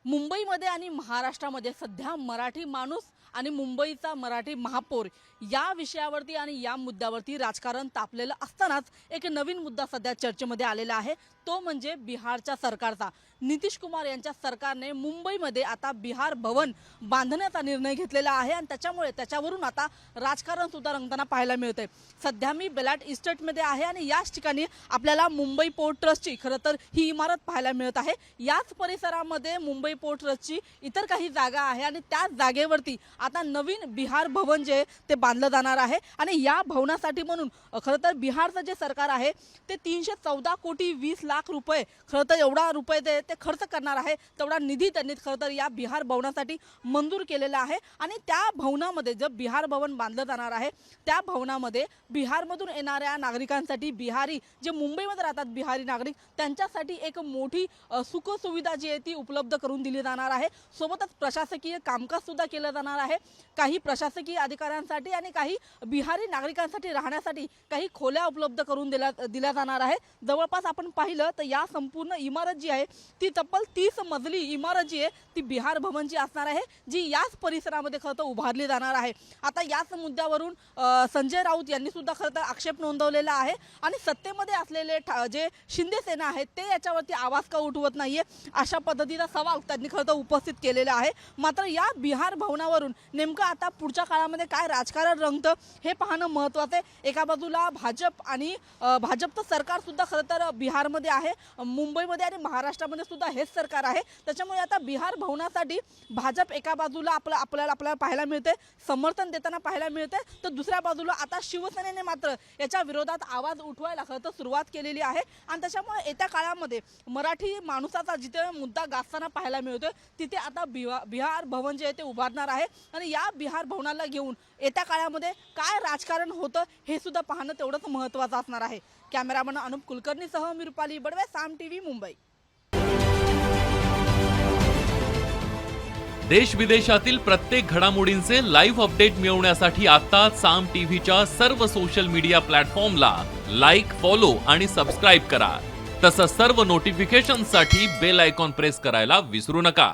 मुंबईमध्ये आणि महाराष्ट्रामध्ये सध्या मराठी माणूस आणि मुंबईचा मराठी महापौर या विषयावरती आणि या मुद्द्यावरती राजकारण तापलेलं असतानाच एक नवीन मुद्दा सध्या चर्चेमध्ये आलेला आहे। तो म्हणजे बिहारच्या सरकारचा। नितीश कुमार यांच्या सरकारने मुंबईमध्ये आता बिहार भवन बांधण्याचा निर्णय घेतलेला आहे आणि त्याच्यावरून आता राजकारण सुद्धा रंगताना पाहायला मिळते। सध्या मी बेलाट इस्टेटमध्ये आहे आणि याच ठिकाणी आपल्याला मुंबई पोर्ट ट्रस्टची खरं तर ही इमारत पाहायला मिळत आहे। याच परिसरामध्ये मुंबई पोर्ट ट्रस्टची इतर काही जागा आहे आणि त्याच जागेवरती आता नवीन बिहार भवन जे ते बांधलं जाणार आहे आणि या भवनासाठी म्हणून खरं तर बिहारचं जे सरकार आहे ते 314 कोटी 20 लाख रुपये खरं तर एवढा रुपये ते खर्च करणार आहे। तेवढा निधी त्यांनी खरं तर या बिहार भवनासाठी मंजूर केलेला आहे आणि त्या भवनामध्ये जे बिहार भवन बांधलं जाणार आहे त्या भवनामध्ये बिहारमधून येणाऱ्या नागरिकांसाठी बिहारी जे मुंबईमध्ये राहतात बिहारी नागरिक त्यांच्यासाठी एक मोठी सुखसुविधा जी आहे ती उपलब्ध करून दिली जाणार आहे। सोबतच प्रशासकीय कामकाज सुद्धा केलं जाणार आहे। काही प्रशासकीय अधिकाऱ्यांसाठी आणि काही बिहारी नागरिकांसाठी राहण्यासाठी काही खोल्या उपलब्ध करून दिल्या जाणार आहे। जवळपास आपण पाहिलं तर या संपूर्ण इमारत जी आहे ती तब्बल 30 मजली इमारत जी आहे ती बिहार भवनची असणार आहे, जी याच परिसरामध्ये खरं तर उभारली जाणार आहे। आता याच मुद्द्यावरून संजय राऊत यांनी सुद्धा खरं तर आक्षेप नोंदवलेला आहे आणि सत्तेमध्ये असलेले जे शिंदे सेना आहे ते याच्यावरती आवाज का उठवत नाहीये अशा पद्धतीचा सवाल त्यांनी खरं तर उपस्थित केलेला आहे। मात्र या बिहार भवनावरून नेमकं आता पुढच्या काळामध्ये काय राजकारण रंगतं हे पाहणं महत्त्वाचं आहे। एका बाजूला भाजप आणि भाजपचं सरकार सुद्धा खरं तर बिहारमध्ये आहे, मुंबईमध्ये आणि महाराष्ट्रामध्ये सुद्धा हेच सरकार आहे। त्याच्यामुळे आता बिहार भवनासाठी भाजप एका बाजूला आपल्याला पाहायला मिळते समर्थन देताना पाहायला मिळते, तर दुसऱ्या बाजूला आता शिवसेनेने मात्र याच्या विरोधात आवाज उठवायला खरं तर सुरुवात केलेली आहे आणि त्याच्यामुळे येत्या काळामध्ये मराठी माणसाचा जिथे मुद्दा गाजताना पाहायला मिळतोय तिथे आता बिहार भवन जे आहे ते उभारणार आहे आणि या बिहार भवनाला घेऊन येत्या काळामध्ये काय राजकारण होतं हे सुद्धा पाहणं तेवढंच महत्त्वाचं असणार आहे। कॅमेरामन अनुप कुलकर्णीसह मी रुपाली बडवे, साम टीव्ही, मुंबई। देश विदेशातील प्रत्येक घडामोडींचे लाईव्ह अपडेट मिळवण्यासाठी आता साम टीव्हीच्या सर्व सोशल मीडिया प्लॅटफॉर्मला लाईक, फॉलो आणि सबस्क्राईब करा। तसंच सर्व नोटिफिकेशनसाठी बेल आयकॉन प्रेस करायला विसरू नका।